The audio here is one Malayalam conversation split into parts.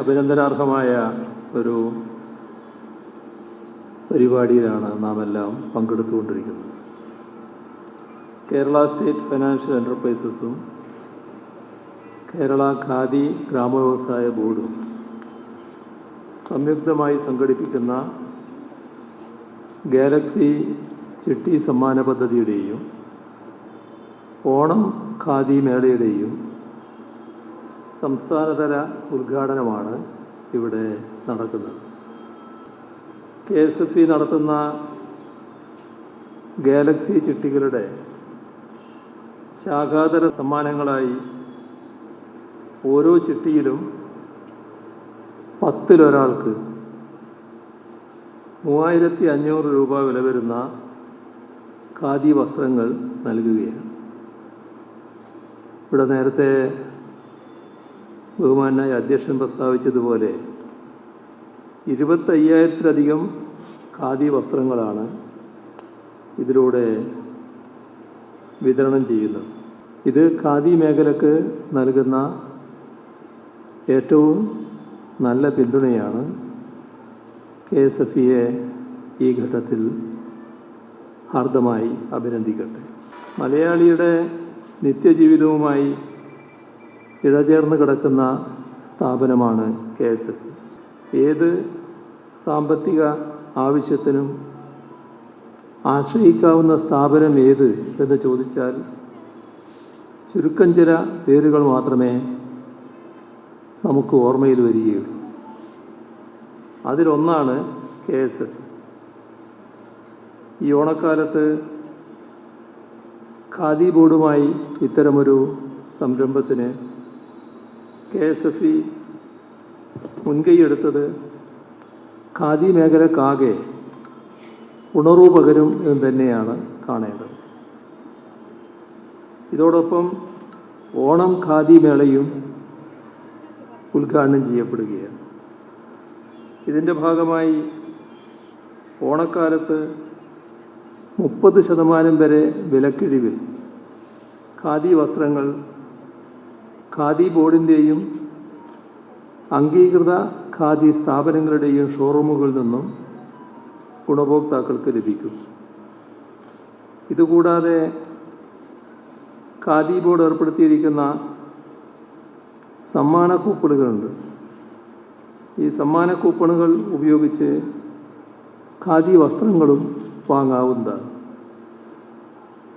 അഭിനന്ദനാർഹമായ ഒരു പരിപാടിയിലാണ് നാം എല്ലാം പങ്കെടുത്തുകൊണ്ടിരിക്കുന്നത്. കേരള സ്റ്റേറ്റ് ഫൈനാൻഷ്യൽ എൻ്റർപ്രൈസസും കേരള ഖാദി ഗ്രാമവ്യവസായ ബോർഡും സംയുക്തമായി സംഘടിപ്പിക്കുന്ന ഗാലക്സി ചിട്ടി സമ്മാന പദ്ധതിയുടെയും ഓണം ഖാദി മേളയുടെയും സംസ്ഥാനതല ഉദ്ഘാടനമാണ് ഇവിടെ നടക്കുന്നത്. KSFE നടത്തുന്ന ഗാലക്സി ചിട്ടികളുടെ ശാഖാതല സമ്മാനങ്ങളായി ഓരോ ചിട്ടിയിലും 10 3500 രൂപ വില വരുന്ന ഖാദി വസ്ത്രങ്ങൾ നൽകുകയാണ്. ഇവിടെ നേരത്തെ ബഹുമാനായ അധ്യക്ഷൻ പ്രസ്താവിച്ചതുപോലെ 25,000-ലധികം ഖാദി വസ്ത്രങ്ങളാണ് ഇതിലൂടെ വിതരണം ചെയ്യുന്നത്. ഇത് ഖാദി മേഖലക്ക് നൽകുന്ന ഏറ്റവും നല്ല പിന്തുണയാണ്. KSFEയെ ഈ ഘട്ടത്തിൽ ഹാർദമായി അഭിനന്ദിക്കട്ടെ. മലയാളിയുടെ നിത്യജീവിതവുമായി ഇഴചേർന്ന് കിടക്കുന്ന സ്ഥാപനമാണ് KSFE. ഏത് സാമ്പത്തിക ആവശ്യത്തിനും ആശ്രയിക്കാവുന്ന സ്ഥാപനം ഏത് എന്ന് ചോദിച്ചാൽ ചുരുക്കം ചില പേരുകൾ മാത്രമേ നമുക്ക് ഓർമ്മയിൽ വരികയുള്ളൂ. അതിലൊന്നാണ് KSFE. ഈ ഓണക്കാലത്ത് ഖാദി ബോർഡുമായി ഇത്തരമൊരു സംരംഭത്തിന് KSFE മുൻകൈയെടുത്തത് ഖാദി മേഖലക്കാകെ ഉണർവ് പകരും എന്ന് തന്നെയാണ് കാണേണ്ടത്. ഇതോടൊപ്പം ഓണം ഖാദി മേളയും ഉദ്ഘാടനം ചെയ്യപ്പെടുകയാണ്. ഇതിൻ്റെ ഭാഗമായി ഓണക്കാലത്ത് 30% വരെ വിലക്കിഴിവിൽ ഖാദി വസ്ത്രങ്ങൾ ഖാദി ബോർഡിൻ്റെയും അംഗീകൃത ഖാദി സ്ഥാപനങ്ങളുടെയും ഷോറൂമുകളിൽ നിന്നും ഗുണഭോക്താക്കൾക്ക് ലഭിക്കും. ഇതുകൂടാതെ ഖാദി ബോർഡ് ഏർപ്പെടുത്തിയിരിക്കുന്ന സമ്മാന കൂപ്പണുകളുണ്ട്. ഈ സമ്മാന കൂപ്പണുകൾ ഉപയോഗിച്ച് ഖാദി വസ്ത്രങ്ങളും വാങ്ങാവുന്നതാണ്.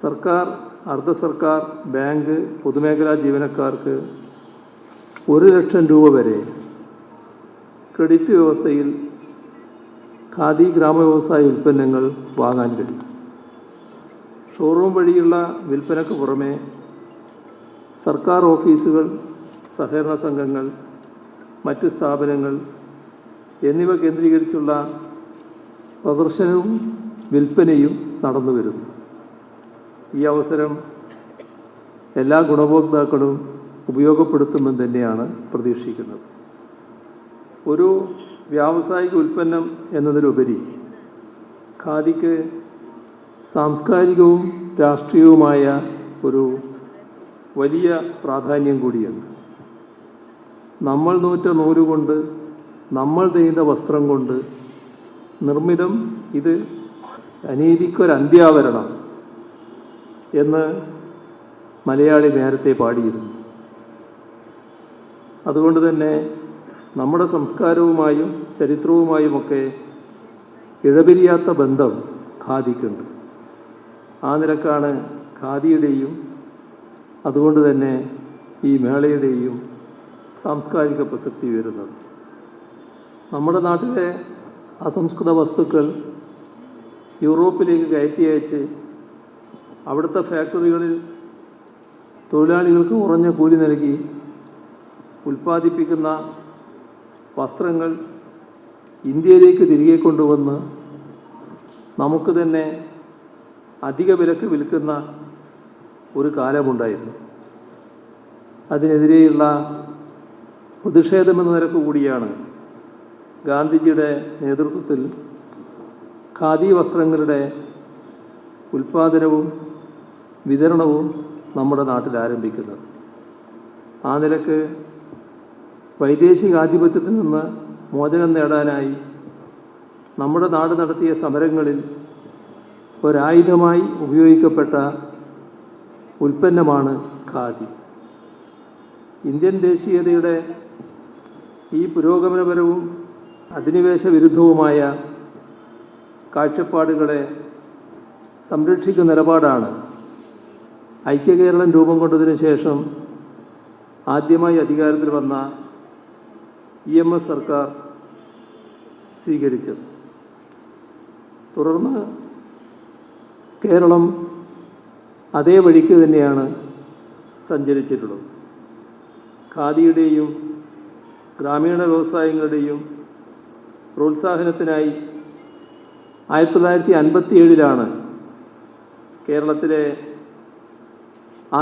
സർക്കാർ, അർദ്ധ സർക്കാർ, ബാങ്ക്, പൊതുമേഖലാ ജീവനക്കാർക്ക് 1,00,000 രൂപ വരെ ക്രെഡിറ്റ് വ്യവസ്ഥയിൽ ഖാദി ഗ്രാമവ്യവസായ ഉൽപ്പന്നങ്ങൾ വാങ്ങാൻ കഴിയും. ഷോറൂം വഴിയുള്ള വിൽപ്പനയ്ക്ക് പുറമെ സർക്കാർ ഓഫീസുകൾ, സഹകരണ സംഘങ്ങൾ, മറ്റ് സ്ഥാപനങ്ങൾ എന്നിവ കേന്ദ്രീകരിച്ചുള്ള പ്രദർശനവും വിൽപ്പനയും നടന്നു വരുന്നു. ഈ അവസരം എല്ലാ ഗുണഭോക്താക്കളും ഉപയോഗപ്പെടുത്തുമെന്ന് തന്നെയാണ് പ്രതീക്ഷിക്കുന്നത്. ഒരു വ്യാവസായിക ഉൽപ്പന്നം എന്നതിലുപരി ഖാദിക്ക് സാംസ്കാരികവും രാഷ്ട്രീയവുമായ ഒരു വലിയ പ്രാധാന്യം കൂടിയുണ്ട്. നമ്മൾ നൂറ്റ നൂലുകൊണ്ട്, നമ്മൾ നെയ്ത വസ്ത്രം കൊണ്ട് നിർമ്മിതം ഇത് അനീതിക്കൊരന്ത്യാവരണം എന്ന് മലയാളി നേരത്തെ പാടിയിരുന്നു. അതുകൊണ്ട് തന്നെ നമ്മുടെ സംസ്കാരവുമായും ചരിത്രവുമായുമൊക്കെ ഇഴപിരിയാത്ത ബന്ധം ഖാദിക്കുണ്ട്. ആ നിലക്കാണ് ഖാദിയുടെയും അതുകൊണ്ട് തന്നെ ഈ മേളയുടെയും സാംസ്കാരിക പ്രസക്തി വരുന്നത്. നമ്മുടെ നാട്ടിലെ അസംസ്കൃത വസ്തുക്കൾ യൂറോപ്പിലേക്ക് കയറ്റി അയച്ച് അവിടുത്തെ ഫാക്ടറികളിൽ തൊഴിലാളികൾക്ക് കുറഞ്ഞ കൂലി നൽകി ഉൽപ്പാദിപ്പിക്കുന്ന വസ്ത്രങ്ങൾ ഇന്ത്യയിലേക്ക് തിരികെ കൊണ്ടുവന്ന് നമുക്ക് തന്നെ അധിക വിലക്ക് വിൽക്കുന്ന ഒരു കാലമുണ്ടായിരുന്നു. അതിനെതിരെയുള്ള പ്രതിഷേധമെന്ന നിലക്ക് കൂടിയാണ് ഗാന്ധിജിയുടെ നേതൃത്വത്തിൽ ഖാദി വസ്ത്രങ്ങളുടെ ഉൽപ്പാദനവും വിതരണവും നമ്മുടെ നാട്ടിൽ ആരംഭിക്കുന്നത്. ആ നിലക്ക് വൈദേശിക ആധിപത്യത്തിൽ നിന്ന് മോചനം നേടാനായി നമ്മുടെ നാട് നടത്തിയ സമരങ്ങളിൽ ഒരായുധമായി ഉപയോഗിക്കപ്പെട്ട ഉൽപ്പന്നമാണ് ഖാദി. ഇന്ത്യൻ ദേശീയതയുടെ ഈ പുരോഗമനപരവും അധിനിവേശ വിരുദ്ധവുമായ കാഴ്ചപ്പാടുകളെ സംരക്ഷിക്കുന്ന നിലപാടാണ് ഐക്യകേരളം രൂപം കൊണ്ടതിനു ശേഷം ആദ്യമായി അധികാരത്തിൽ വന്ന EMS സർക്കാർ സ്വീകരിച്ചത്. തുടർന്ന് കേരളം അതേ വഴിക്ക് തന്നെയാണ് സഞ്ചരിച്ചിട്ടുള്ളത്. ഖാദിയുടെയും ഗ്രാമീണ വ്യവസായങ്ങളുടെയും പ്രോത്സാഹനത്തിനായി 1957 കേരളത്തിലെ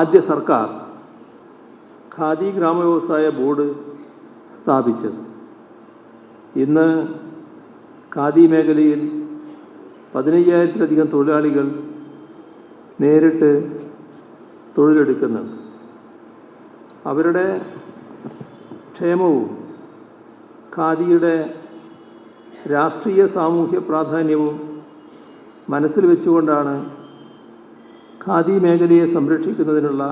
ആദ്യ സർക്കാർ ഖാദി ഗ്രാമവ്യവസായ ബോർഡ് സ്ഥാപിച്ചത്. ഇന്ന് ഖാദി മേഖലയിൽ 15,000-ലധികം തൊഴിലാളികൾ നേരിട്ട് തൊഴിലെടുക്കുന്നുണ്ട്. അവരുടെ ക്ഷേമവും ഖാദിയുടെ രാഷ്ട്രീയ സാമൂഹ്യ പ്രാധാന്യവും മനസ്സിൽ വെച്ചുകൊണ്ടാണ് ഖാദി മേഖലയെ സംരക്ഷിക്കുന്നതിനുള്ള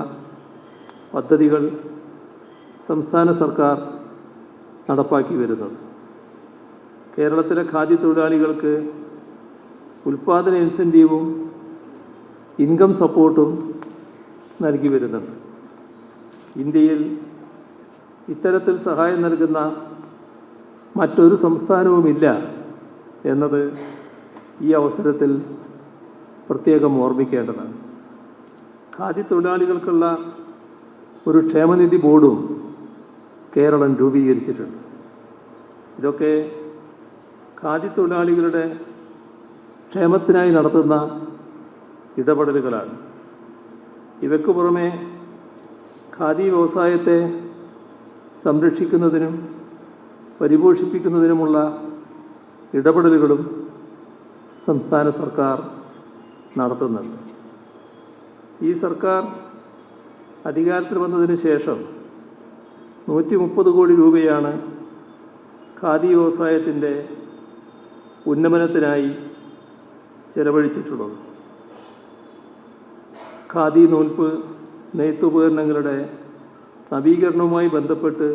പദ്ധതികൾ സംസ്ഥാന സർക്കാർ നടപ്പാക്കി വരുന്നത്. കേരളത്തിലെ ഖാദി തൊഴിലാളികൾക്ക് ഉൽപ്പാദന ഇൻസെൻറ്റീവും ഇൻകം സപ്പോർട്ടും നൽകി വരുന്നുണ്ട്. ഇന്ത്യയിൽ ഇത്തരത്തിൽ സഹായം നൽകുന്ന മറ്റൊരു സംസ്ഥാനവുമില്ല എന്നത് ഈ അവസരത്തിൽ പ്രത്യേകം ഓർമ്മിക്കേണ്ടതാണ്. ഖാദി തൊഴിലാളികൾക്കുള്ള ഒരു ക്ഷേമനിധി ബോർഡും കേരളം രൂപീകരിച്ചിട്ടുണ്ട്. ഇതൊക്കെ ഖാദി തൊഴിലാളികളുടെ ക്ഷേമത്തിനായി നടത്തുന്ന ഇടപെടലുകളാണ്. ഇവയ്ക്കു പുറമെ ഖാദി വ്യവസായത്തെ സംരക്ഷിക്കുന്നതിനും പരിപോഷിപ്പിക്കുന്നതിനുമുള്ള ഇടപെടലുകളും സംസ്ഥാന സർക്കാർ നടത്തുന്നുണ്ട്. ഈ സർക്കാർ അധികാരത്തിൽ വന്നതിന് ശേഷം 130 കോടി രൂപയാണ് ഖാദി വ്യവസായത്തിൻ്റെ ഉന്നമനത്തിനായി ചെലവഴിച്ചിട്ടുള്ളത്. ഖാദി നൂൽപ്പ് നെയ്ത്തുപകരണങ്ങളുടെ നവീകരണവുമായി ബന്ധപ്പെട്ട്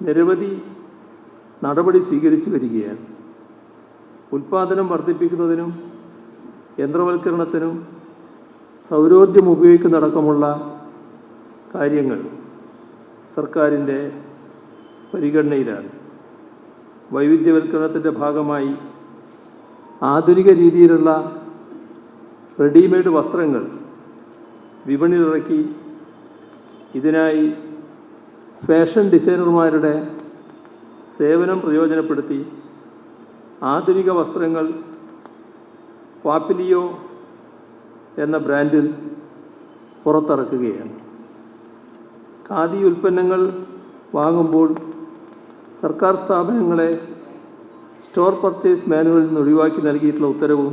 നിരവധി നടപടി സ്വീകരിച്ചു വരികയാണ്. ഉൽപ്പാദനം വർദ്ധിപ്പിക്കുന്നതിനും യന്ത്രവൽക്കരണത്തിനും സൗരോർജ്ജം ഉപയോഗിക്കുന്നതടക്കമുള്ള കാര്യങ്ങൾ സർക്കാരിൻ്റെ പരിഗണനയിലാണ്. വൈവിധ്യവൽക്കരണത്തിൻ്റെ ഭാഗമായി ആധുനിക രീതിയിലുള്ള റെഡിമെയ്ഡ് വസ്ത്രങ്ങൾ വിപണിയിലിറക്കി ഇതിനായി ഫാഷൻ ഡിസൈനർമാരുടെ സേവനം പ്രയോജനപ്പെടുത്തി ആധുനിക വസ്ത്രങ്ങൾ പാപ്പിലിയോ എന്ന ബ്രാൻഡിൽ പുറത്തിറക്കുകയാണ്. ഖാദി ഉൽപ്പന്നങ്ങൾ വാങ്ങുമ്പോൾ സർക്കാർ സ്ഥാപനങ്ങളെ സ്റ്റോർ പർച്ചേസ് മാനുവലിൽ നിന്ന് ഒഴിവാക്കി നൽകിയിട്ടുള്ള ഉത്തരവും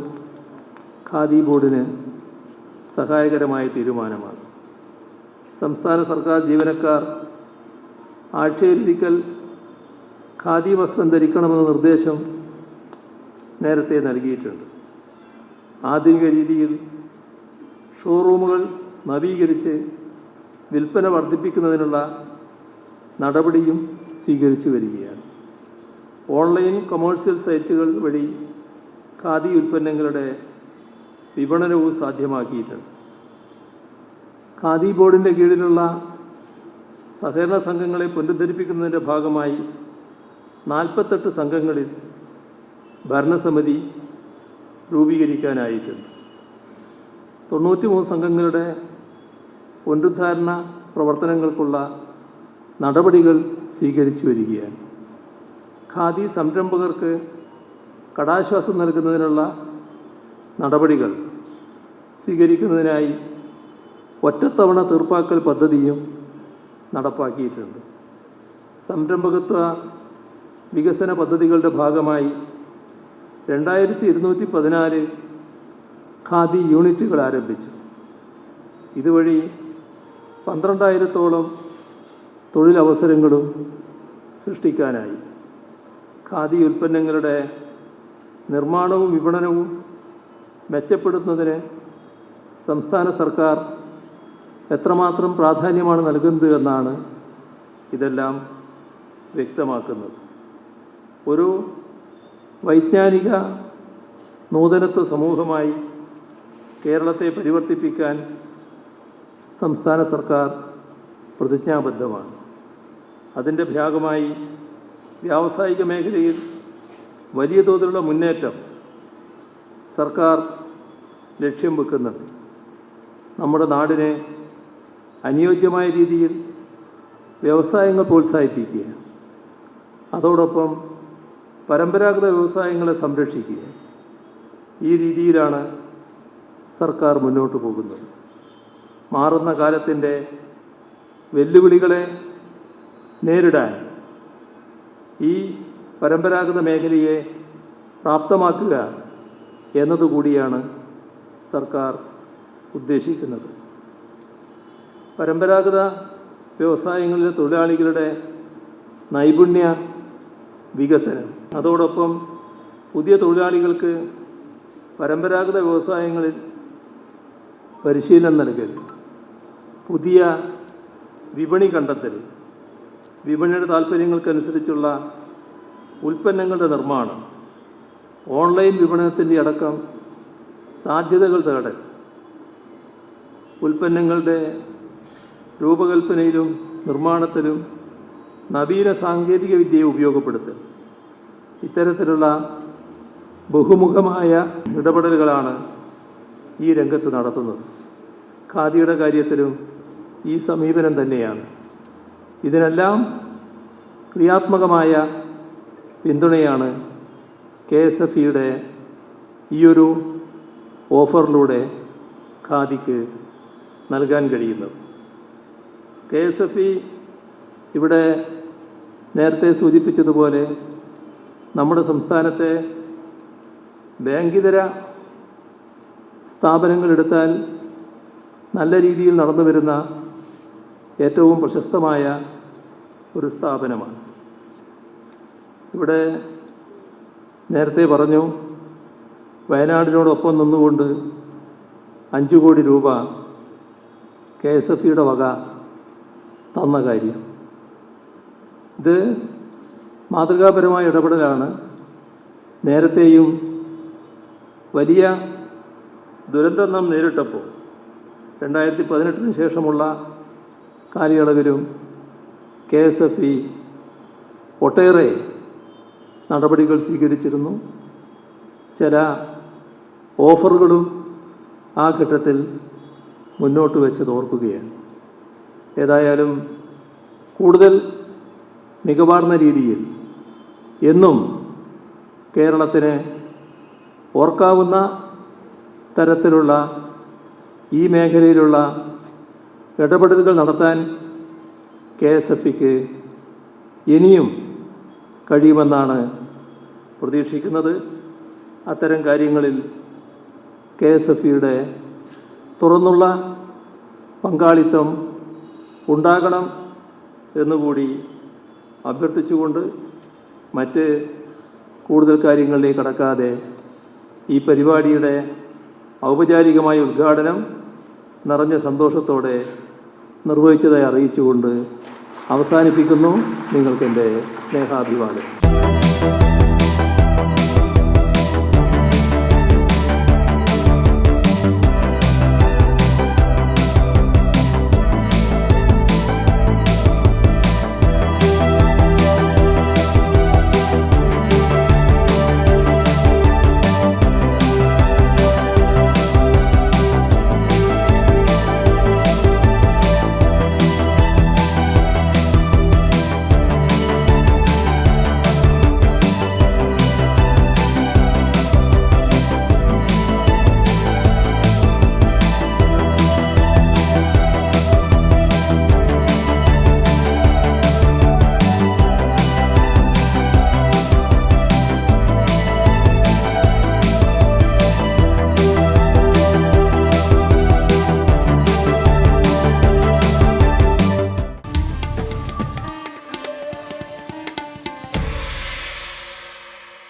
ഖാദി ബോർഡിന് സഹായകരമായ തീരുമാനമാണ്. സംസ്ഥാന സർക്കാർ ജീവനക്കാർ ആഴ്ചയിലൊരിക്കൽ ഖാദി വസ്ത്രം ധരിക്കണമെന്ന നിർദ്ദേശം നേരത്തെ നൽകിയിട്ടുണ്ട്. ആധുനിക രീതിയിൽ ഷോറൂമുകൾ നവീകരിച്ച് വിൽപ്പന വർദ്ധിപ്പിക്കുന്നതിനുള്ള നടപടിയും സ്വീകരിച്ചു വരികയാണ്. ഓൺലൈൻ കൊമേഴ്സ്യൽ സൈറ്റുകൾ വഴി ഖാദി ഉൽപ്പന്നങ്ങളുടെ വിപണനവും സാധ്യമാക്കിയിട്ടുണ്ട്. ഖാദി ബോർഡിൻ്റെ കീഴിലുള്ള സഹകരണ സംഘങ്ങളെ പുനരുദ്ധരിപ്പിക്കുന്നതിൻ്റെ ഭാഗമായി 48 സംഘങ്ങളിൽ ഭരണസമിതി രൂപീകരിക്കാനായിട്ടുണ്ട്. 93 സംഘങ്ങളുടെ പുനരുദ്ധാരണ പ്രവർത്തനങ്ങൾക്കുള്ള നടപടികൾ സ്വീകരിച്ചു വരികയാണ്. ഖാദി സംരംഭകർക്ക് കടാശ്വാസം നൽകുന്നതിനുള്ള നടപടികൾ സ്വീകരിക്കുന്നതിനായി ഒറ്റത്തവണ തീർപ്പാക്കൽ പദ്ധതിയും നടപ്പാക്കിയിട്ടുണ്ട്. സംരംഭകത്വ വികസന പദ്ധതികളുടെ ഭാഗമായി 2214 ഖാദി യൂണിറ്റുകൾ ആരംഭിച്ചു. ഇതുവഴി 12,000-ഓളം തൊഴിലവസരങ്ങളും സൃഷ്ടിക്കാനായി ഖാദി ഉൽപ്പന്നങ്ങളുടെ നിർമ്മാണവും വിപണനവും മെച്ചപ്പെടുത്തുന്നതിന് സംസ്ഥാന സർക്കാർ എത്രമാത്രം പ്രാധാന്യമാണ് നൽകുന്നത് എന്നാണ് ഇതെല്ലാം വ്യക്തമാക്കുന്നത്. ഒരു വൈജ്ഞാനിക നൂതനത്വ സമൂഹമായി കേരളത്തെ പരിവർത്തിപ്പിക്കാൻ സംസ്ഥാന സർക്കാർ പ്രതിജ്ഞാബദ്ധമാണ്. അതിൻ്റെ ഭാഗമായി വ്യാവസായിക മേഖലയിൽ വലിയ തോതിലുള്ള മുന്നേറ്റം സർക്കാർ ലക്ഷ്യം വെക്കുന്നുണ്ട്. നമ്മുടെ നാടിനെ അനുയോജ്യമായ രീതിയിൽ വ്യവസായങ്ങൾ പ്രോത്സാഹിപ്പിക്കുക, അതോടൊപ്പം പരമ്പരാഗത വ്യവസായങ്ങളെ സംരക്ഷിക്കുക, ഈ രീതിയിലാണ് സർക്കാർ മുന്നോട്ട് പോകുന്നത്. മാറുന്ന കാലത്തിൻ്റെ വെല്ലുവിളികളെ നേരിടാൻ ഈ പരമ്പരാഗത മേഖലയെ പ്രാപ്തമാക്കുക എന്നതുകൂടിയാണ് സർക്കാർ ഉദ്ദേശിക്കുന്നത്. പരമ്പരാഗത വ്യവസായങ്ങളിലെ തൊഴിലാളികളുടെ നൈപുണ്യ വികസനം, അതോടൊപ്പം പുതിയ തൊഴിലാളികൾക്ക് പരമ്പരാഗത വ്യവസായങ്ങളിൽ പരിശീലനം നൽകൽ, പുതിയ വിപണി കണ്ടെത്തൽ, വിപണിയുടെ താൽപ്പര്യങ്ങൾക്കനുസരിച്ചുള്ള ഉൽപ്പന്നങ്ങളുടെ നിർമ്മാണം, ഓൺലൈൻ വിപണനത്തിൻ്റെ അടക്കം സാധ്യതകൾ തേടൽ, ഉൽപ്പന്നങ്ങളുടെ രൂപകൽപ്പനയിലും നിർമ്മാണത്തിലും നവീന സാങ്കേതിക വിദ്യയെ ഉപയോഗപ്പെടുത്തൽ, ഇത്തരത്തിലുള്ള ബഹുമുഖമായ ഇടപെടലുകളാണ് ഈ രംഗത്ത് നടത്തുന്നത്. ഖാദിയുടെ കാര്യത്തിലും ഈ സമീപനം തന്നെയാണ്. ഇതിനെല്ലാം ക്രിയാത്മകമായ പിന്തുണയാണ് KSFEയുടെ ഈയൊരു ഓഫറിലൂടെ ഖാദിക്ക് നൽകാൻ കഴിയുന്നത്. KSFE ഇവിടെ നേരത്തെ സൂചിപ്പിച്ചതുപോലെ നമ്മുടെ സംസ്ഥാനത്തെ ബാങ്കിതര സ്ഥാപനങ്ങളെടുത്താൽ നല്ല രീതിയിൽ നടന്നു വരുന്ന ഏറ്റവും പ്രശസ്തമായ ഒരു സ്ഥാപനമാണ്. ഇവിടെ നേരത്തെ പറഞ്ഞു, വയനാടിനോടൊപ്പം നിന്നുകൊണ്ട് 5 കോടി രൂപ KSFEയുടെ വക തന്ന കാര്യം, ഇത് മാതൃകാപരമായ ഇടപെടലാണ്. നേരത്തെയും വലിയ ദുരന്തം നാം നേരിട്ടപ്പോൾ 2018 ശേഷമുള്ള കാലയളവിലും KSFE ഒട്ടേറെ നടപടികൾ സ്വീകരിച്ചിരുന്നു. ചില ഓഫറുകളും ആ ഘട്ടത്തിൽ മുന്നോട്ട് വെച്ചത് ഓർക്കുകയാണ്. ഏതായാലും കൂടുതൽ മികവാർന്ന രീതിയിൽ എന്നും കേരളത്തിന് ഓർക്കാവുന്ന തരത്തിലുള്ള ഈ മേഖലയിലുള്ള ഇടപെടലുകൾ നടത്താൻ KSFEക്ക് ഇനിയും കഴിയുമെന്നാണ് പ്രതീക്ഷിക്കുന്നത്. അത്തരം കാര്യങ്ങളിൽ KSFEയുടെ തുറന്നുള്ള പങ്കാളിത്തം ഉണ്ടാകണം എന്നുകൂടി അഭ്യർത്ഥിച്ചുകൊണ്ട് മറ്റ് കൂടുതൽ കാര്യങ്ങളിലേക്ക് കടക്കാതെ ഈ പരിപാടിയുടെ ഔപചാരികമായ ഉദ്ഘാടനം നിറഞ്ഞ സന്തോഷത്തോടെ നിർവഹിച്ചതായി അറിയിച്ചുകൊണ്ട് അവസാനിപ്പിക്കുന്നു. നിങ്ങൾക്കെൻ്റെ സ്നേഹാഭിവാദം.